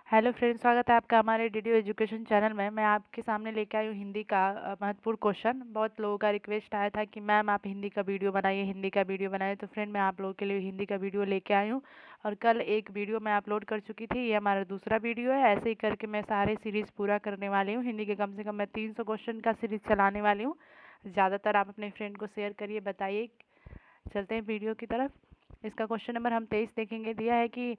Hello friends, स्वागत है आपका हमारे डीडीयू एजुकेशन चैनल में। मैं आपके सामने लेके आई हूँ हिंदी का महत्वपूर्ण क्वेश्चन। बहुत लोगों का रिक्वेस्ट आया था कि मैम आप हिंदी का वीडियो बनाइए, हिंदी का वीडियो बनाइए। तो फ्रेंड मैं आप लोगों के लिए हिंदी का वीडियो लेके आई हूँ और कल एक वीडियो मैं अपलोड कर चुकी थी। ये हमारा दूसरा वीडियो है। ऐसे ही करके मैं सारे सीरीज़ पूरा करने वाली हूँ हिंदी के। कम से कम मैं 300 क्वेश्चन का सीरीज़ चलाने वाली हूँ। ज़्यादातर आप अपने फ्रेंड को शेयर करिए, बताइए। चलते हैं वीडियो की तरफ। इसका क्वेश्चन नंबर हम 23 देखेंगे। दिया है कि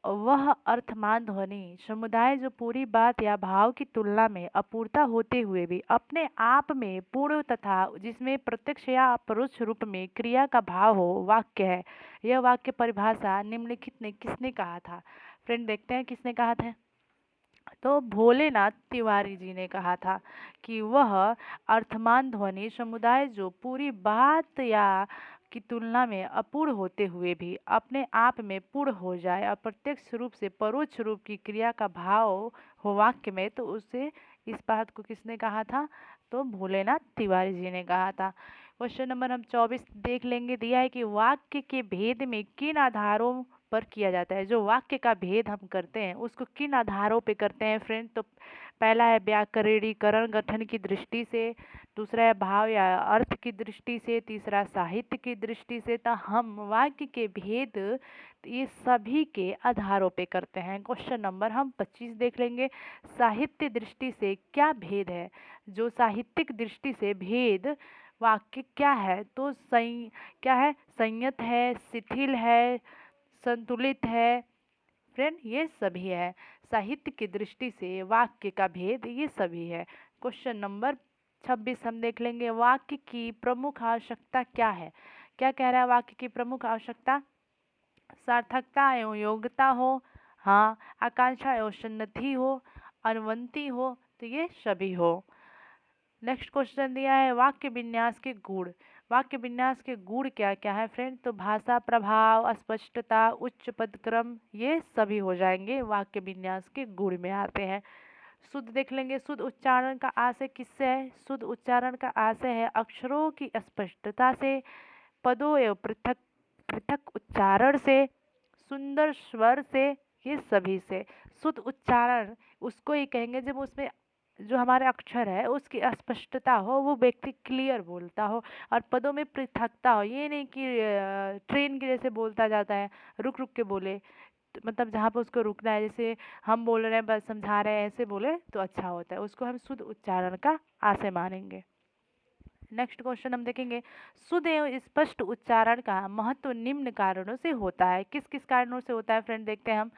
वह अर्थमान ध्वनि समुदाय जो पूरी बात या भाव की तुलना में अपूर्णता होते हुए भी अपने आप में पूर्ण तथा जिसमें प्रत्यक्ष या अपरोक्ष रूप में क्रिया का भाव हो, वाक्य है। यह वाक्य परिभाषा निम्नलिखित ने किसने कहा था? फ्रेंड देखते हैं किसने कहा था। तो भोलेनाथ तिवारी जी ने कहा था कि वह अर्थमान ध्वनि समुदाय जो पूरी बात या की तुलना में अपूर्ण होते हुए भी अपने आप में पूर्ण हो जाए, अप्रत्यक्ष रूप से परोक्ष रूप की क्रिया का भाव हो वाक्य में, तो उसे इस बात को किसने कहा था? तो भोलेनाथ तिवारी जी ने कहा था। क्वेश्चन नंबर हम 24 देख लेंगे। दिया है कि वाक्य के भेद में किन आधारों पर किया जाता है। जो वाक्य का भेद हम करते हैं उसको किन आधारों पे करते हैं फ्रेंड? तो पहला है व्याकरणीकरण गठन की दृष्टि से, दूसरा है भाव या अर्थ की दृष्टि से, तीसरा साहित्य की दृष्टि से। तो हम वाक्य के भेद ये सभी के आधारों पे करते हैं। क्वेश्चन नंबर हम 25 देख लेंगे। साहित्य दृष्टि से क्या भेद है? जो साहित्यिक दृष्टि से भेद वाक्य क्या है? तो क्या है? संयत है, शिथिल है, संतुलित है। फ्रेंड ये सभी है। साहित्य की दृष्टि से वाक्य का भेद ये सभी है। क्वेश्चन नंबर 26 हम देख लेंगे। वाक्य की प्रमुख आवश्यकता क्या है? क्या कह रहा है? वाक्य की प्रमुख आवश्यकता सार्थकता एवं योग्यता हो, हाँ, आकांक्षा एवं सन्निधि हो, अनुवंती हो, तो ये सभी हो। नेक्स्ट क्वेश्चन दिया है वाक्य विन्यास के गुण। वाक्य विन्यास के गुण क्या क्या है फ्रेंड? तो भाषा प्रभाव, अस्पष्टता, उच्च पदक्रम, ये सभी हो जाएंगे वाक्य विन्यास के गुण में आते हैं। शुद्ध देख लेंगे। शुद्ध उच्चारण का आशय किससे है? शुद्ध उच्चारण का आशय है अक्षरों की स्पष्टता से, पदों एवं पृथक पृथक उच्चारण से, सुंदर स्वर से, ये सभी से। शुद्ध उच्चारण उसको ही कहेंगे जब उसमें जो हमारे अक्षर है उसकी अस्पष्टता हो, वो व्यक्ति क्लियर बोलता हो, और पदों में पृथकता हो। ये नहीं कि ट्रेन के जैसे बोलता जाता है, रुक रुक के बोले। तो मतलब जहाँ पर उसको रुकना है, जैसे हम बोल रहे हैं बस समझा रहे हैं ऐसे बोले तो अच्छा होता है, उसको हम शुद्ध उच्चारण का आशय मानेंगे। नेक्स्ट क्वेश्चन हम देखेंगे। शुद्ध एवं स्पष्ट उच्चारण का महत्व निम्न कारणों से होता है। किस किस कारणों से होता है फ्रेंड? देखते हैं हम।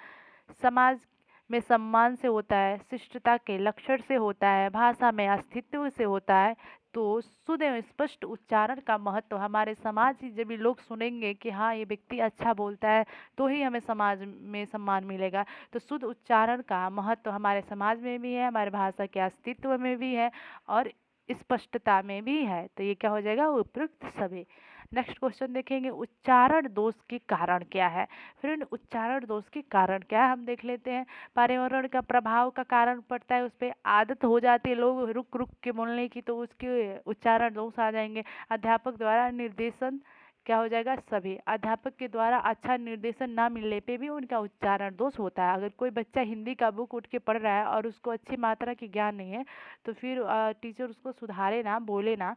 समाज में सम्मान से होता है, शिष्टता के लक्षण से होता है, भाषा में अस्तित्व से होता है। तो शुद्ध एवं स्पष्ट उच्चारण का महत्व हमारे समाज ही जब भी लोग सुनेंगे कि हाँ ये व्यक्ति अच्छा बोलता है, तो ही हमें समाज में सम्मान मिलेगा। तो शुद्ध उच्चारण का महत्व हमारे समाज में भी है, हमारे भाषा के अस्तित्व में भी है, और स्पष्टता में भी है। तो ये क्या हो जाएगा? उपयुक्त सभी। नेक्स्ट क्वेश्चन देखेंगे। उच्चारण दोष के कारण क्या है? फ्रेंड उच्चारण दोष के कारण क्या है हम देख लेते हैं। पर्यावरण का प्रभाव का कारण पड़ता है, उस पर आदत हो जाती है लोग रुक रुक के बोलने की, तो उसके उच्चारण दोष आ जाएंगे। अध्यापक द्वारा निर्देशन क्या हो जाएगा? सभी। अध्यापक के द्वारा अच्छा निर्देशन ना मिलने पे भी उनका उच्चारण दोष होता है। अगर कोई बच्चा हिंदी का बुक उठ के पढ़ रहा है और उसको अच्छी मात्रा की ज्ञान नहीं है, तो फिर टीचर उसको सुधारे ना, बोले ना,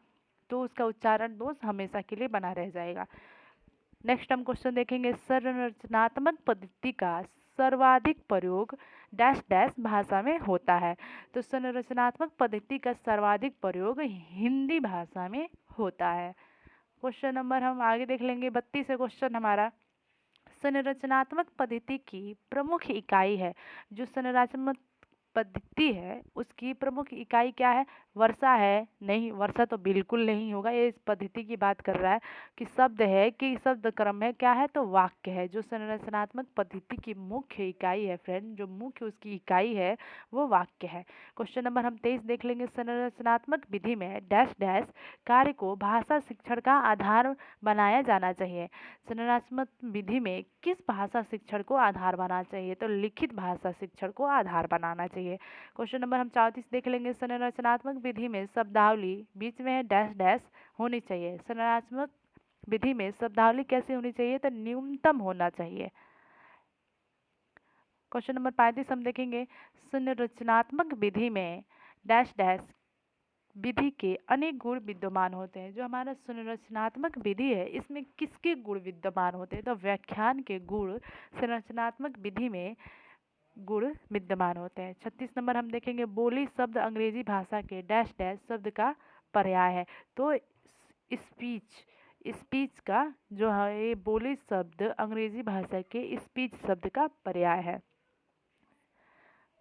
तो उसका उच्चारण दोष हमेशा के लिए बना रह जाएगा। नेक्स्ट हम क्वेश्चन देखेंगे। संरचनात्मक पद्धति का सर्वाधिक प्रयोग डैश डैश भाषा में होता है। तो संरचनात्मक पद्धति का सर्वाधिक प्रयोग हिंदी भाषा में होता है। क्वेश्चन नंबर हम आगे देख लेंगे। 32 क्वेश्चन हमारा। संरचनात्मक पद्धति की प्रमुख इकाई है। जो संरचनात्मक पद्धति है उसकी प्रमुख इकाई क्या है? वर्षा है? नहीं, वर्षा तो बिल्कुल नहीं होगा। ये इस पद्धति की बात कर रहा है कि शब्द है कि शब्द क्रम है, क्या है? तो वाक्य है। जो संरचनात्मक पद्धति की मुख्य इकाई है फ्रेंड, जो मुख्य उसकी इकाई है वो वाक्य है। क्वेश्चन नंबर हम 23 देख लेंगे। संरचनात्मक विधि में डैश डैश कार्य को भाषा शिक्षण का आधार बनाया जाना चाहिए। संरचनात्मक विधि में किस भाषा शिक्षण को आधार बनाना चाहिए? तो लिखित भाषा शिक्षण को आधार बनाना चाहिए। क्वेश्चन नंबर हम 34 देख लेंगे। संरचनात्मक विधि में शब्दावली बीच में डैश डैश होनी चाहिए। संरचनात्मक विधि में शब्दावली कैसी होनी चाहिए? तो न्यूनतम होना चाहिए। क्वेश्चन नंबर 35 हम देखेंगे, संरचनात्मक विधि में डैश डैश विधि के अनेक गुण विद्यमान होते हैं। जो हमारा संरचनात्मक विधि है इसमें किसके गुण विद्यमान होते हैं? तो व्याख्यान के गुण संरचनात्मक विधि में गुण विद्यमान होते हैं। 36 नंबर हम देखेंगे, बोली शब्द अंग्रेजी भाषा के डैश डैश शब्द का पर्याय है। तो स्पीच स्पीच का जो है ये बोली शब्द अंग्रेजी भाषा के स्पीच शब्द का पर्याय है।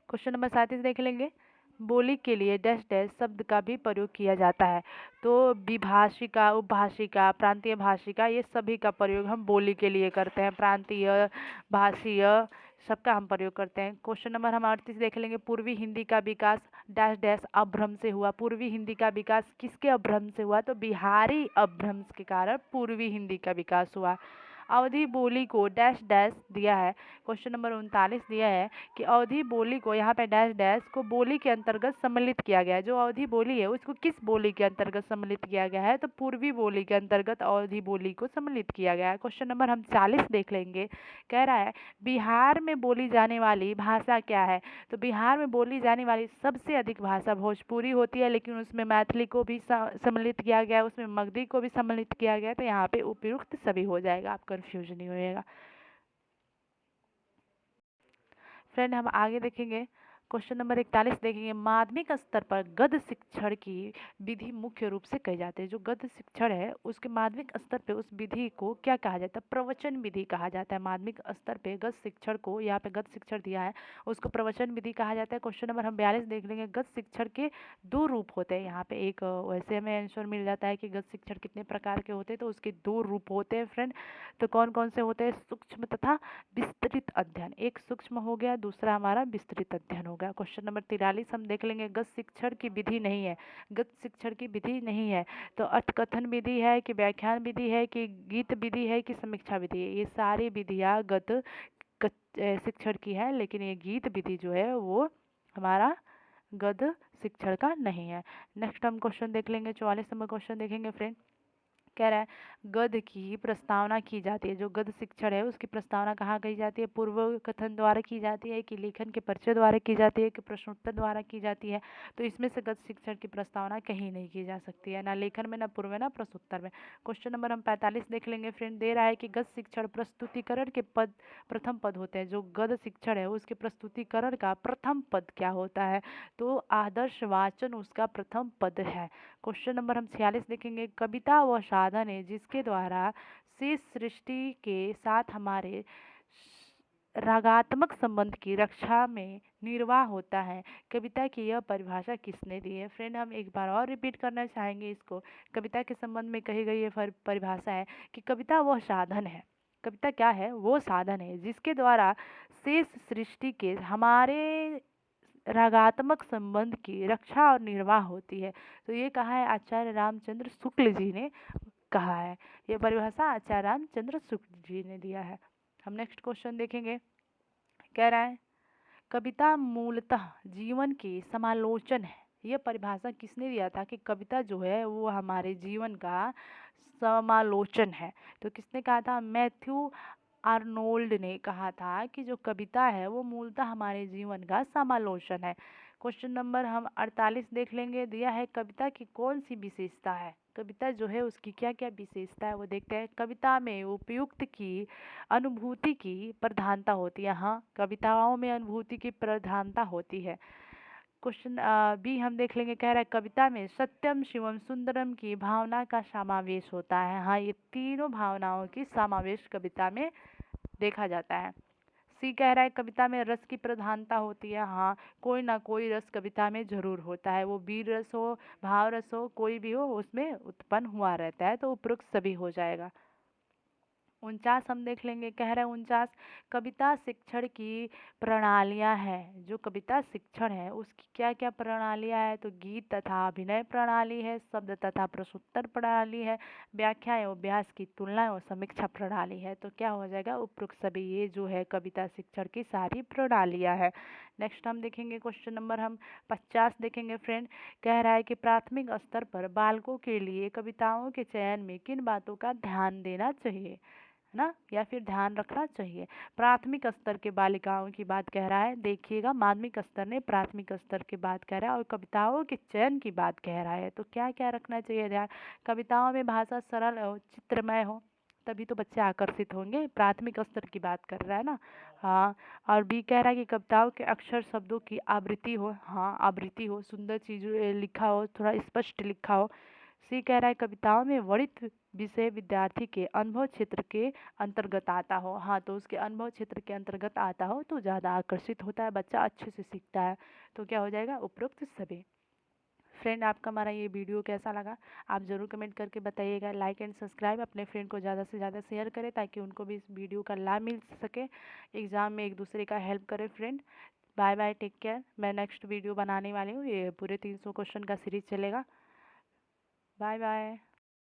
क्वेश्चन नंबर 37 देख लेंगे, बोली के लिए डैश डैश शब्द का भी प्रयोग किया जाता है। तो विभाषिका, उपभाषिका, प्रांतीय भाषिका, ये सभी का प्रयोग हम बोली के लिए करते हैं। प्रांतीय, भाषीय सबका हम प्रयोग करते हैं। क्वेश्चन नंबर हम 38 देख लेंगे, पूर्वी हिंदी का विकास डैश डैश अभ्रंश से हुआ। पूर्वी हिंदी का विकास किसके अभ्रंश से हुआ? तो बिहारी अभ्रंश के कारण पूर्वी हिंदी का विकास हुआ। अवधी बोली को डैश डैश दिया है। क्वेश्चन नंबर 39 दिया है कि अवधी बोली को यहाँ पे डैश डैश को बोली के अंतर्गत सम्मिलित किया गया है। जो अवधी बोली है उसको किस बोली के अंतर्गत सम्मिलित किया गया है? तो पूर्वी बोली के अंतर्गत अवधी बोली को सम्मिलित किया गया है। क्वेश्चन नंबर हम 40 देख लेंगे, कह रहा है बिहार में बोली जाने वाली भाषा क्या है? तो बिहार में बोली जाने वाली सबसे अधिक भाषा भोजपुरी होती है, लेकिन उसमें मैथिली को भी सम्मिलित किया गया है, उसमें मगधी को भी सम्मिलित किया गया है। तो यहाँ पे उपयुक्त सभी हो जाएगा, आप कंफ्यूज नहीं होएगा। फ्रेंड हम आगे देखेंगे, क्वेश्चन नंबर 41 देखेंगे, माध्यमिक स्तर पर गद्य शिक्षण की विधि मुख्य रूप से कही जाती है। जो गद्य शिक्षण है उसके माध्यमिक स्तर पे उस विधि को क्या कहा जाता है? प्रवचन विधि कहा जाता है। माध्यमिक स्तर पे गद्य शिक्षण को, यहाँ पे गद्य शिक्षण दिया है, उसको प्रवचन विधि कहा जाता है। क्वेश्चन नंबर हम 42 देख लेंगे, गद्य शिक्षण के दो रूप होते हैं। यहाँ पे एक वैसे हमें आंसर मिल जाता है कि गद्य शिक्षण कितने प्रकार के होते हैं, तो उसके दो रूप होते हैं फ्रेंड। तो कौन कौन से होते हैं? सूक्ष्म तथा विस्तृत अध्ययन। एक सूक्ष्म हो गया, दूसरा हमारा विस्तृत अध्ययन हो गया। क्वेश्चन नंबर 43 हम देख लेंगे, गद्य शिक्षण की विधि नहीं है। गद्य शिक्षण की विधि नहीं है तो अर्थकथन विधि है कि व्याख्यान विधि है कि गीत विधि है कि समीक्षा विधि है? ये सारी विधियाँ गद्य शिक्षण की है, लेकिन ये गीत विधि जो है वो हमारा गद्य शिक्षण का नहीं है। नेक्स्ट हम क्वेश्चन देख लेंगे, 44 नंबर क्वेश्चन देखेंगे फ्रेंड। कह रहा है गद्य की प्रस्तावना की जाती है। जो गद्य शिक्षण है उसकी प्रस्तावना कहाँ की जाती है? पूर्व कथन द्वारा की जाती है कि लेखन के परिचय द्वारा की जाती है कि प्रश्नोत्तर द्वारा की जाती है? तो इसमें से गद्य शिक्षण की प्रस्तावना कहीं नहीं की जा सकती है, ना लेखन में, ना पूर्व में, ना प्रश्नोत्तर में। क्वेश्चन नंबर हम 45 देख लेंगे फ्रेंड। दे रहा है कि गद्य शिक्षण प्रस्तुतिकरण के पद प्रथम पद होते हैं। जो गद्य शिक्षण है उसके प्रस्तुतिकरण का प्रथम पद क्या होता है? तो आदर्श वाचन उसका प्रथम पद है। क्वेश्चन नंबर हम 46 देखेंगे, कविता वह साधन है जिसके द्वारा शेष सृष्टि के साथ हमारे रागात्मक संबंध की रक्षा में निर्वाह होता है। कविता की यह परिभाषा किसने दी है? फ्रेंड हम एक बार और रिपीट करना चाहेंगे इसको। कविता के संबंध में कही गई ये परिभाषा है कि कविता वह साधन है। कविता क्या है? वो साधन है जिसके द्वारा शेष सृष्टि के हमारे रागात्मक संबंध की रक्षा और निर्वाह होती है। तो ये कहा है आचार्य रामचंद्र शुक्ल जी ने कहा है। ये परिभाषा आचार्य रामचंद्र शुक्ल जी ने दिया है। हम नेक्स्ट क्वेश्चन देखेंगे, कह रहा है कविता मूलतः जीवन की समालोचन है। ये परिभाषा किसने दिया था कि कविता जो है वो हमारे जीवन का समालोचन है? तो किसने कहा था? मैथ्यू आर्नोल्ड ने कहा था कि जो कविता है वो मूलतः हमारे जीवन का समालोचन है। क्वेश्चन नंबर हम 48 देख लेंगे। दिया है कविता की कौन सी विशेषता है? कविता जो है उसकी क्या क्या विशेषता है वो देखते हैं। कविता में उपयुक्त की अनुभूति की प्रधानता होती है। हाँ, कविताओं में अनुभूति की प्रधानता होती है। क्वेश्चन बी हम देख लेंगे, कह रहा है कविता में सत्यम शिवम सुंदरम की भावना का समावेश होता है। हाँ, ये तीनों भावनाओं की समावेश कविता में देखा जाता है। सी कह रहा है कविता में रस की प्रधानता होती है। हाँ, कोई ना कोई रस कविता में जरूर होता है, वो वीर रस हो, भाव रस हो, कोई भी हो उसमें उत्पन्न हुआ रहता है। तो उपरोक्त सभी हो जाएगा। 49 हम देख लेंगे, कह रहे हैं 49 कविता शिक्षण की प्रणालियां हैं। जो कविता शिक्षण है उसकी क्या क्या प्रणालियां है? तो गीत तथा अभिनय प्रणाली है, शब्द तथा प्रश्नोत्तर प्रणाली है, व्याख्या एवं अभ्यास की तुलना एवं समीक्षा प्रणाली है। तो क्या हो जाएगा? उपरोक्त सभी ये जो है कविता शिक्षण की सारी प्रणालियां है। नेक्स्ट हम देखेंगे क्वेश्चन नंबर हम 50 देखेंगे फ्रेंड। कह रहा है कि प्राथमिक स्तर पर बालकों के लिए कविताओं के चयन में किन बातों का ध्यान देना चाहिए? है ना, या फिर ध्यान रखना चाहिए। प्राथमिक स्तर के बालिकाओं की बात कह रहा है, देखिएगा माध्यमिक स्तर ने प्राथमिक स्तर की बात कह रहा है और कविताओं के चयन की बात कह रहा है। तो क्या क्या रखना चाहिए ध्यान, कविताओं में भाषा सरल हो, चित्रमय हो, तभी तो बच्चे आकर्षित होंगे। प्राथमिक स्तर की बात कर रहा है ना। हाँ, और बी कह रहा है कि कविताओं के अक्षर शब्दों की आवृत्ति हो, हाँ आवृत्ति हो, सुंदर चीज लिखा हो, थोड़ा स्पष्ट लिखा हो। सी कह रहा है कविताओं में वर्णित विषय विद्यार्थी के अनुभव क्षेत्र के अंतर्गत आता हो, हाँ तो उसके अनुभव क्षेत्र के अंतर्गत आता हो तो ज़्यादा आकर्षित होता है, बच्चा अच्छे से सीखता है। तो क्या हो जाएगा, उपरोक्त सभी। फ्रेंड, आपका हमारा ये वीडियो कैसा लगा आप ज़रूर कमेंट करके बताइएगा। लाइक एंड सब्सक्राइब, अपने फ्रेंड को ज़्यादा से ज़्यादा शेयर करें ताकि उनको भी इस वीडियो का लाभ मिल सके, एग्ज़ाम में एक दूसरे का हेल्प करें। Friend, bye bye, take care. मैं नेक्स्ट वीडियो बनाने वाली हूँ, ये पूरे 300 क्वेश्चन का सीरीज चलेगा। Bye bye.